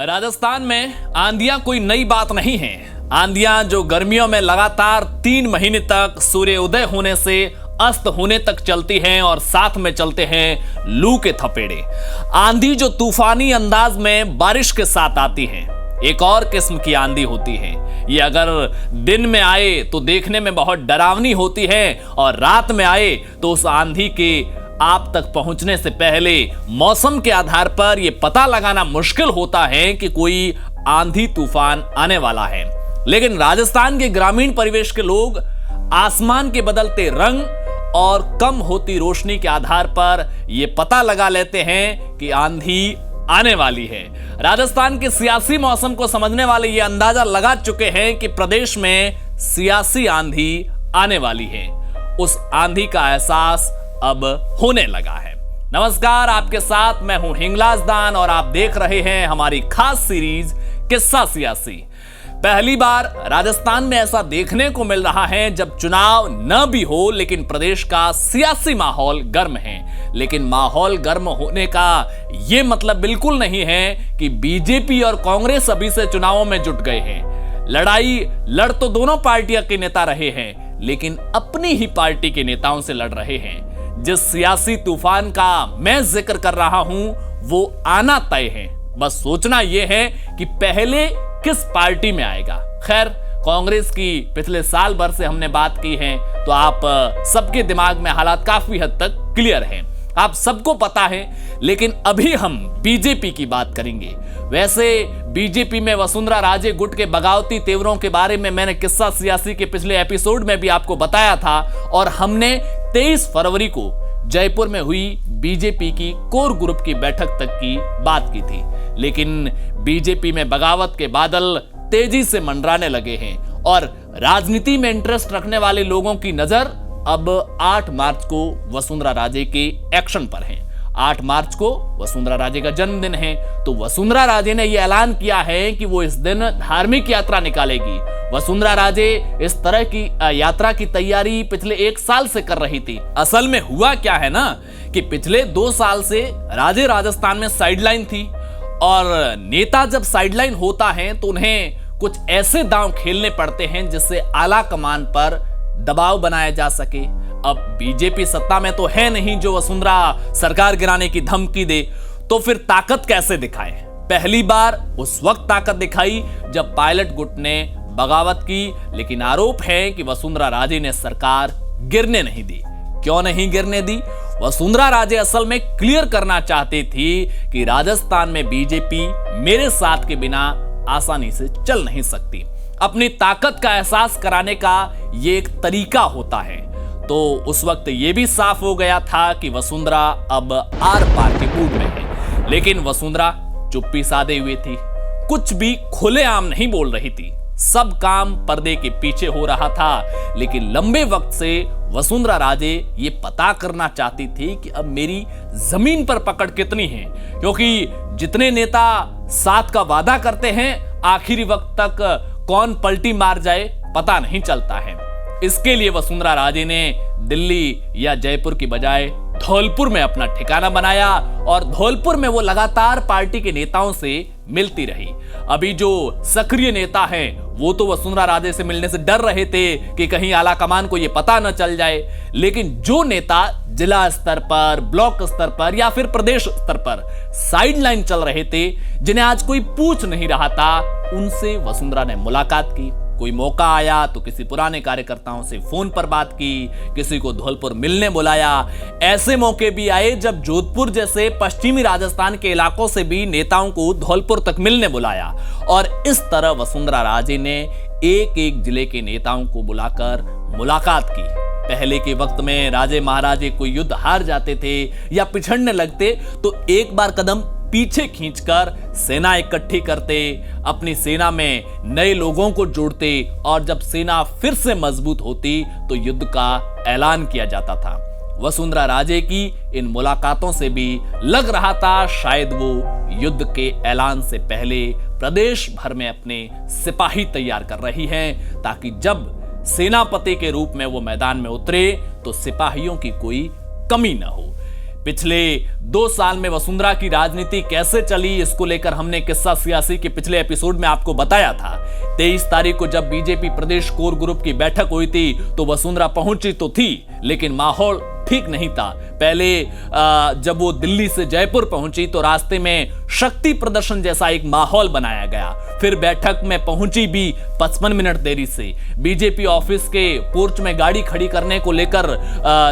राजस्थान में आंधियां कोई नई बात नहीं है। आंधियां जो गर्मियों में लगातार 3 महीने तक सूर्य उदय होने से अस्त होने तक चलती हैं और साथ में चलते हैं लू के थपेड़े। आंधी जो तूफानी अंदाज में बारिश के साथ आती है, एक और किस्म की आंधी होती है। ये अगर दिन में आए तो देखने में बहुत डरावनी होती है और रात में आए तो उस आंधी के आप तक पहुंचने से पहले मौसम के आधार पर यह पता लगाना मुश्किल होता है कि कोई आंधी तूफान आने वाला है। लेकिन राजस्थान के ग्रामीण परिवेश के लोग आसमान के बदलते रंग और कम होती रोशनी के आधार पर यह पता लगा लेते हैं कि आंधी आने वाली है। राजस्थान के सियासी मौसम को समझने वाले ये अंदाजा लगा चुके हैं कि प्रदेश में सियासी आंधी आने वाली है। उस आंधी का एहसास अब होने लगा है। नमस्कार, आपके साथ मैं हूं हिंगलाज दान और आप देख रहे हैं हमारी खास सीरीज किस्सा सियासी। पहली बार राजस्थान में ऐसा देखने को मिल रहा है जब चुनाव न भी हो लेकिन प्रदेश का सियासी माहौल गर्म है। लेकिन माहौल गर्म होने का यह मतलब बिल्कुल नहीं है कि बीजेपी और कांग्रेस अभी से चुनावों में जुट गए हैं। लड़ाई लड़ तो दोनों पार्टियों के नेता रहे हैं, लेकिन अपनी ही पार्टी के नेताओं से लड़ रहे हैं। जिस सियासी तूफान का मैं जिक्र कर रहा हूं वो आना तय है। बस सोचना यह है कि पहले किस पार्टी में आएगा। खैर, कांग्रेस की पिछले साल भर से हमने बात की है तो आप सबके दिमाग में हालात काफी हद तक क्लियर हैं, आप सबको पता है। लेकिन अभी हम बीजेपी की बात करेंगे। वैसे बीजेपी में वसुंधरा राजे गुट के बगावती तेवरों के बारे में मैंने किस्सा सियासी के पिछले एपिसोड में भी आपको बताया था और हमने 23 फरवरी को जयपुर में हुई बीजेपी की कोर ग्रुप की बैठक तक की बात की थी। लेकिन बीजेपी में बगावत के बादल तेजी से मंडराने लगे हैं और राजनीति में इंटरेस्ट रखने वाले लोगों की नजर अब 8 मार्च को वसुंधरा राजे के एक्शन पर है। 8 मार्च को वसुंधरा राजे का जन्मदिन है, तो वसुंधरा राजे ने यह ऐलान किया है कि वो इस दिन धार्मिक यात्रा निकालेगी। वसुंधरा राजे इस तरह की यात्रा की तैयारी पिछले 1 साल से कर रही थी। असल में हुआ क्या है ना कि पिछले 2 साल से राजे राजस्थान में साइडलाइन थी और नेता जब साइडलाइन होता है तो उन्हें कुछ ऐसे दांव खेलने पड़ते हैं जिससे आला कमान पर दबाव बनाया जा सके। अब बीजेपी सत्ता में तो है नहीं जो वसुंधरा सरकार गिराने की धमकी दे, तो फिर ताकत कैसे दिखाए। पहली बार उस वक्त ताकत दिखाई जब पायलट गुट ने बगावत की, लेकिन आरोप है कि वसुंधरा राजे ने सरकार गिरने नहीं दी। क्यों नहीं गिरने दी? वसुंधरा राजे असल में क्लियर करना चाहती थी कि राजस्थान में बीजेपी मेरे साथ के बिना आसानी से चल नहीं सकती। अपनी ताकत का एहसास कराने का ये एक तरीका होता है। तो उस वक्त ये भी साफ हो गया था कि वसुंधरा अब आर पार के मूड में है। लेकिन वसुंधरा चुप्पी साधे हुए थी, कुछ भी खुलेआम नहीं बोल रही थी। सब काम पर्दे के पीछे हो रहा था। लेकिन लंबे वक्त से वसुंधरा राजे ये पता करना चाहती थी कि अब मेरी जमीन पर पकड़ कितनी है, क्योंकि जितने नेता साथ का वादा करते हैं आखिरी वक्त तक कौन पलटी मार जाए पता नहीं चलता है। इसके लिए वसुंधरा राजे ने दिल्ली या जयपुर की बजाय धौलपुर में अपना ठिकाना बनाया और धौलपुर में वो लगातार पार्टी के नेताओं से मिलती रही। अभी जो सक्रिय नेता हैं वो तो वसुंधरा राजे से मिलने से डर रहे थे कि कहीं आला कमान को ये पता न चल जाए। लेकिन जो नेता जिला स्तर पर, ब्लॉक स्तर पर या फिर प्रदेश स्तर पर साइडलाइन चल रहे थे, जिन्हें आज कोई पूछ नहीं रहा था, उनसे वसुंधरा ने मुलाकात की। कोई मौका आया तो किसी पुराने कार्यकर्ताओं से फोन पर बात की, किसी को धौलपुर मिलने बुलाया। ऐसे मौके भी आए जब जोधपुर जैसे पश्चिमी राजस्थान के इलाकों से भी नेताओं को धौलपुर तक मिलने बुलाया। और इस तरह वसुंधरा राजे ने एक एक जिले के नेताओं को बुलाकर मुलाकात की। पहले के वक्त में राजे महाराजे कोई युद्ध हार जाते थे या पिछड़ने लगते तो एक बार कदम पीछे खींचकर सेना इकट्ठी करते, अपनी सेना में नए लोगों को जोड़ते और जब सेना फिर से मजबूत होती तो युद्ध का ऐलान किया जाता था। वसुंधरा राजे की इन मुलाकातों से भी लग रहा था शायद वो युद्ध के ऐलान से पहले प्रदेश भर में अपने सिपाही तैयार कर रही हैं, ताकि जब सेनापति के रूप में वो मैदान में उतरे तो सिपाहियों की कोई कमी न हो। पिछले 2 साल में वसुंधरा की राजनीति कैसे चली, इसको लेकर हमने किस्सा सियासी के पिछले एपिसोड में आपको बताया था। 23 तारीख को जब बीजेपी प्रदेश कोर ग्रुप की बैठक हुई थी तो वसुंधरा पहुंची तो थी, लेकिन माहौल ठीक नहीं था। पहले जब वो दिल्ली से जयपुर पहुंची तो रास्ते में शक्ति प्रदर्शन जैसा एक माहौल बनाया गया। फिर बैठक में पहुंची भी 55 मिनट देरी से। बीजेपी ऑफिस के पोर्च में गाड़ी खड़ी करने को लेकर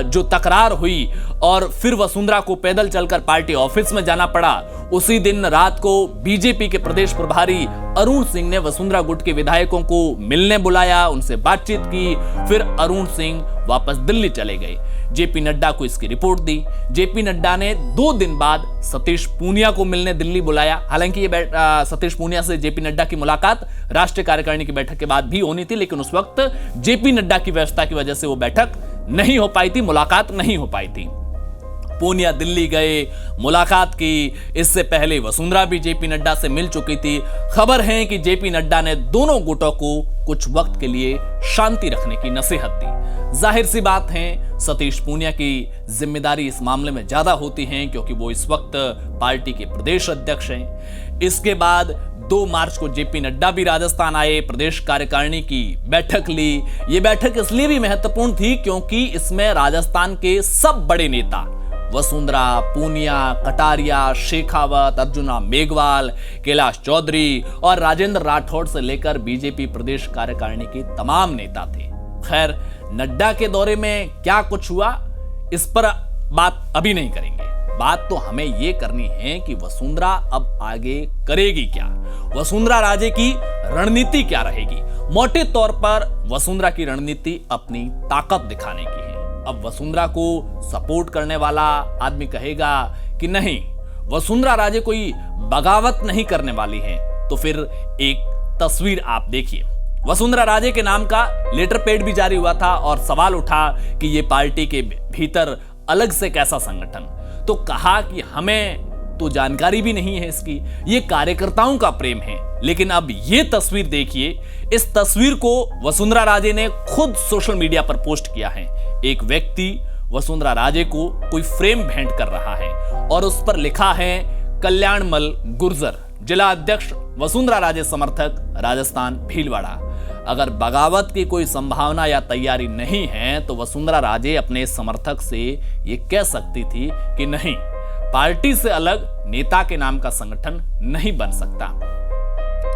जो तकरार हुई और फिर वसुंधरा को पैदल चलकर पार्टी ऑफिस में जाना पड़ा। उसी दिन रात को बीजेपी के प्रदेश प्रभारी अरुण सिंह ने वसुंधरा गुट के विधायकों को मिलने बुलाया, उनसे बातचीत की। फिर अरुण सिंह वापस दिल्ली चले गए। जेपी नड्डा को इसकी रिपोर्ट दी। जेपी नड्डा ने 2 दिन बाद सतीश पूनिया को मिलने दिल्ली बुलाया। हालांकि ये सतीश पूनिया से जेपी नड्डा की मुलाकात राष्ट्रीय कार्यकारिणी की बैठक के बाद भी होनी थी, लेकिन उस वक्त जेपी नड्डा की व्यवस्था की वजह से वो बैठक नहीं हो पाई थी, मुलाकात नहीं हो पाई थी। पूनिया दिल्ली गए, मुलाकात की। इससे पहले वसुंधरा भी जेपी नड्डा से मिल चुकी थी। खबर है कि जेपी नड्डा ने दोनों गुटों को कुछ वक्त के लिए शांति रखने की नसीहत दी। जाहिर सी बात है, सतीश पूनिया की जिम्मेदारी इस मामले में ज्यादा होती है क्योंकि वो इस वक्त पार्टी के प्रदेश अध्यक्ष हैं। इसके बाद 2 मार्च को जेपी नड्डा भी राजस्थान आए, प्रदेश कार्यकारिणी की बैठक ली। ये बैठक इसलिए भी महत्वपूर्ण थी क्योंकि इसमें राजस्थान के सब बड़े नेता वसुंधरा, पूनिया, कटारिया, शेखावत, अर्जुना मेघवाल, कैलाश चौधरी और राजेंद्र राठौड़ से लेकर बीजेपी प्रदेश कार्यकारिणी के तमाम नेता थे। खैर, नड्डा के दौरे में क्या कुछ हुआ इस पर बात अभी नहीं करेंगे। बात तो हमें यह करनी है कि वसुंधरा अब आगे करेगी क्या, वसुंधरा राजे की रणनीति क्या रहेगी। मोटे तौर पर वसुंधरा की रणनीति अपनी ताकत दिखाने की है। अब वसुंधरा को सपोर्ट करने वाला आदमी कहेगा कि नहीं, वसुंधरा राजे कोई बगावत नहीं करने वाली है, तो फिर एक तस्वीर आप देखिए। वसुंधरा राजे के नाम का लेटर पैड भी जारी हुआ था और सवाल उठा कि ये पार्टी के भीतर अलग से कैसा संगठन। तो कहा कि हमें तो जानकारी भी नहीं है इसकी, ये कार्यकर्ताओं का प्रेम है। लेकिन अब ये तस्वीर देखिए, इस तस्वीर को वसुंधरा राजे ने खुद सोशल मीडिया पर पोस्ट किया है। एक व्यक्ति वसुंधरा राजे को कोई फ्रेम भेंट कर रहा है और उस पर लिखा है कल्याणमल गुर्जर, जिला अध्यक्ष वसुंधरा राजे समर्थक, राजस्थान भीलवाड़ा। अगर बगावत की कोई संभावना या तैयारी नहीं है तो वसुंधरा राजे अपने समर्थक से ये कह सकती थी कि नहीं, पार्टी से अलग नेता के नाम का संगठन नहीं बन सकता।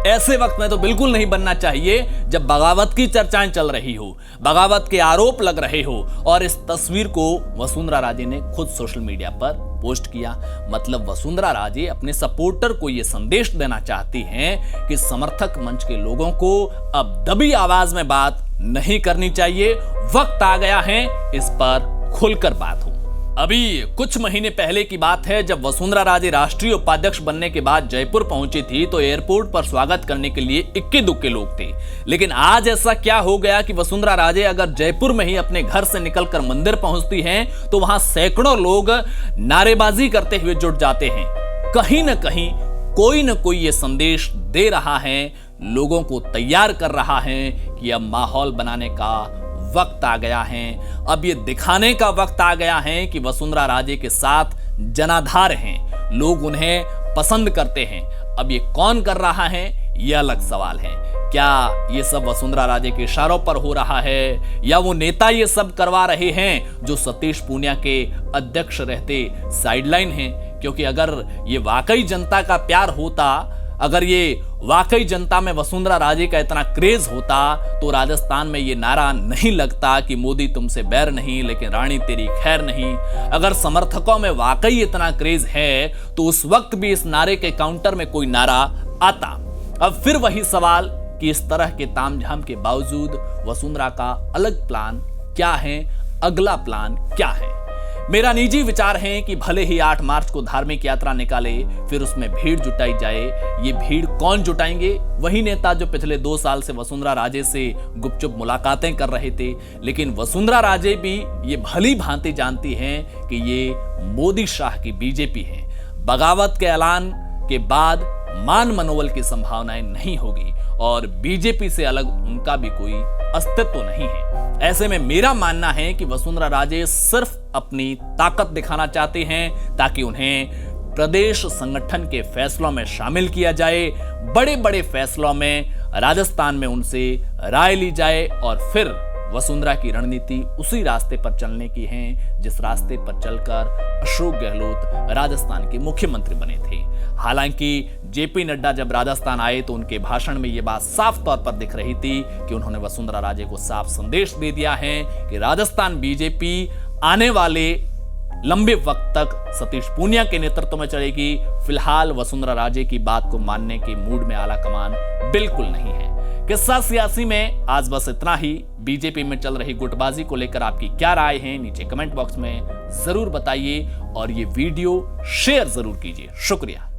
ऐसे वक्त में तो बिल्कुल नहीं बनना चाहिए जब बगावत की चर्चाएं चल रही हो, बगावत के आरोप लग रहे हो। और इस तस्वीर को वसुंधरा राजे ने खुद सोशल मीडिया पर पोस्ट किया। मतलब वसुंधरा राजे अपने सपोर्टर को यह संदेश देना चाहती हैं कि समर्थक मंच के लोगों को अब दबी आवाज में बात नहीं करनी चाहिए, वक्त आ गया है इस पर खुलकर बात हो। अभी कुछ महीने पहले की बात है, जब वसुंधरा राजे राष्ट्रीय उपाध्यक्ष बनने के बाद जयपुर पहुंची थी तो एयरपोर्ट पर स्वागत करने के लिए इक्के दुक्के लोग थे। लेकिन आज ऐसा क्या हो गया कि वसुंधरा राजे अगर जयपुर में ही अपने घर से निकलकर मंदिर पहुंचती हैं तो वहां सैकड़ों लोग नारेबाजी करते हुए जुट जाते हैं। कहीं ना कहीं कोई ना कोई ये संदेश दे रहा है, लोगों को तैयार कर रहा है कि अब माहौल बनाने का वक्त आ गया है, अब ये दिखाने का वक्त आ गया है कि वसुंधरा राजे के साथ जनाधार हैं, लोग उन्हें पसंद करते हैं। अब ये कौन कर रहा है ये अलग सवाल है। क्या ये सब वसुंधरा राजे के इशारों पर हो रहा है या वो नेता ये सब करवा रहे हैं जो सतीश पूनिया के अध्यक्ष रहते साइडलाइन हैं? क्योंकि अगर ये वाकई जनता का प्यार होता, अगर ये वाकई जनता में वसुंधरा राजे का इतना क्रेज होता तो राजस्थान में ये नारा नहीं लगता कि मोदी तुमसे बैर नहीं लेकिन रानी तेरी खैर नहीं। अगर समर्थकों में वाकई इतना क्रेज है तो उस वक्त भी इस नारे के काउंटर में कोई नारा आता। अब फिर वही सवाल कि इस तरह के तामझाम के बावजूद वसुंधरा का अलग प्लान क्या है, अगला प्लान क्या है? मेरा निजी विचार है कि भले ही 8 मार्च को धार्मिक यात्रा निकाले, फिर उसमें भीड़ जुटाई जाए। ये भीड़ कौन जुटाएंगे? वही नेता जो पिछले 2 साल से वसुंधरा राजे से गुपचुप मुलाकातें कर रहे थे। लेकिन वसुंधरा राजे भी ये भली भांति जानती हैं कि ये मोदी शाह की बीजेपी है। बगावत के ऐलान के बाद मान मनोबल की संभावनाएं नहीं होगी और बीजेपी से अलग उनका भी कोई अस्तित्व नहीं है। ऐसे में मेरा मानना है कि वसुंधरा राजे सिर्फ अपनी ताकत दिखाना चाहते हैं ताकि उन्हें प्रदेश संगठन के फैसलों में शामिल किया जाए, बड़े बड़े फैसलों में राजस्थान में उनसे राय ली जाए और फिर वसुंधरा की रणनीति उसी रास्ते पर चलने की है जिस रास्ते पर चलकर अशोक गहलोत राजस्थान के मुख्यमंत्री बने थे। हालांकि जेपी नड्डा जब राजस्थान आए तो उनके भाषण में यह बात साफ तौर पर दिख रही थी कि उन्होंने वसुंधरा राजे को साफ संदेश दे दिया है कि राजस्थान बीजेपी आने वाले लंबे वक्त तक सतीश पूनिया के नेतृत्व में चलेगी। फिलहाल वसुंधरा राजे की बात को मानने के मूड में आला कमान बिल्कुल नहीं है। किस्सा सियासी में आज बस इतना ही। बीजेपी में चल रही गुटबाजी को लेकर आपकी क्या राय है नीचे कमेंट बॉक्स में जरूर बताइए और ये वीडियो शेयर जरूर कीजिए। शुक्रिया।